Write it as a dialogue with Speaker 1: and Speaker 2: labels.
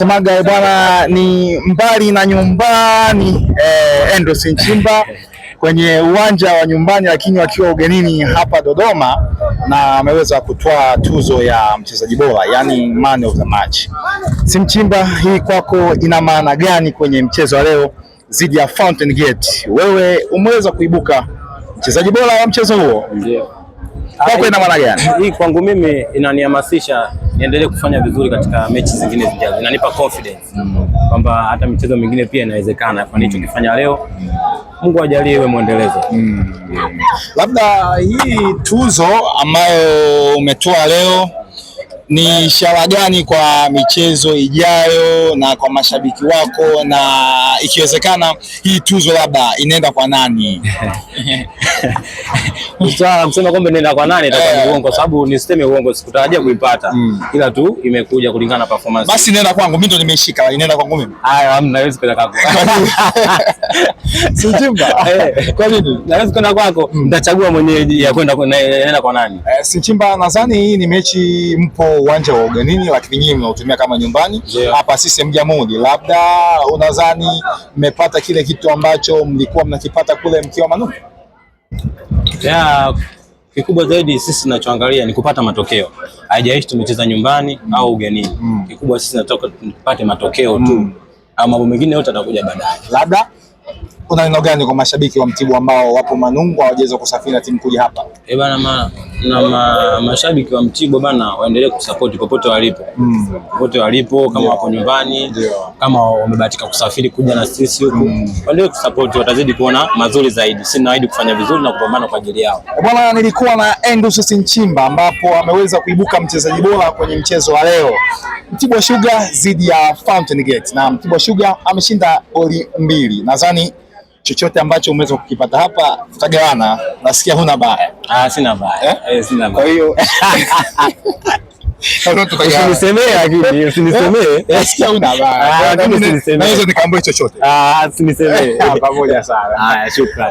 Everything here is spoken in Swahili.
Speaker 1: Semaga bwana ni mbali na nyumbani Andrews Nchimba kwenye uwanja wa nyumbani, lakini wakiwa ugenini hapa Dodoma, na ameweza kutoa tuzo ya mchezaji bora, yani man of the match. Nchimba, hii kwako ina maana gani kwenye mchezo wa leo dhidi ya Fountain Gate? Wewe umeweza kuibuka mchezaji bora wa mchezo huo.
Speaker 2: Ndio.
Speaker 1: Kwako ina maana gani?
Speaker 2: Hii kwangu mimi inanihamasisha niendelee kufanya vizuri katika mechi zingine zijazo. Inanipa confidence kwamba hata michezo mingine pia inawezekana. Kwa nini tukifanya leo, Mungu ajalie iwe muendelezo.
Speaker 1: Labda hii tuzo ambayo umetoa leo ni ishara gani kwa michezo ijayo na kwa mashabiki wako, na ikiwezekana hii tuzo labda inaenda kwa nani?
Speaker 2: Kusema kwamba inaenda kwa nani itakuwa ni uongo, kwa sababu ni system ya uongo, sikutarajia kuipata. Ila tu imekuja kulingana na performance.
Speaker 1: Basi inaenda kwangu, mimi ndo nimeshika, inaenda kwangu mimi.
Speaker 2: Haya, hamna, hawezi kwenda kwako.
Speaker 1: Nchimba, kwa nini?
Speaker 2: Hawezi kwenda kwako, nitachagua mwenyewe ya kwenda inaenda kwa nani.
Speaker 1: Nchimba, nadhani hii ni mechi, mpo uwanja wa ugenini, lakini nyinyi mnautumia kama nyumbani hapa CCM Jamhuri. Labda unadhani mmepata kile kitu ambacho mlikuwa mnakipata kule mkiwa Manungu?
Speaker 2: Kikubwa zaidi sisi tunachoangalia ni kupata matokeo. Haijalishi tumecheza nyumbani au ugenini. Kikubwa sisi tunataka tupate matokeo tu. Au mambo mengine yote atakuja baadaye.
Speaker 1: Labda una neno gani kwa mashabiki wa Mtibwa ambao wapo Manungu hawajaweza kusafiri na timu kuja hapa?
Speaker 2: Mashabiki wa Mtibwa bana waendelee kusupport popote walipo. Popote walipo, kama wapo nyumbani, kama wamebahatika kusafiri kuja na sisi huku, waendelee kusupport, watazidi kuona mazuri zaidi. Sisi tunaahidi kufanya vizuri na kupambana kwa ajili yao.
Speaker 1: Bwana, nilikuwa na Andrews Nchimba ambapo ameweza kuibuka mchezaji bora kwenye mchezo wa leo, Mtibwa Sugar dhidi ya Fountain Gate, na Mtibwa Sugar ameshinda goli 2. Nadhani chochote ambacho umeweza kukipata hapa tutagawana. Nasikia huna baya.
Speaker 2: Sina baya. Sina baya.
Speaker 1: Kwa hiyo
Speaker 2: usinisemee, lakini usinisemee.
Speaker 1: Nasikia huna baya.
Speaker 2: Lakini usinisemee.
Speaker 1: Naweza nikaambia chochote.
Speaker 2: Usinisemee.
Speaker 1: Pamoja sana.
Speaker 2: Haya, shukrani.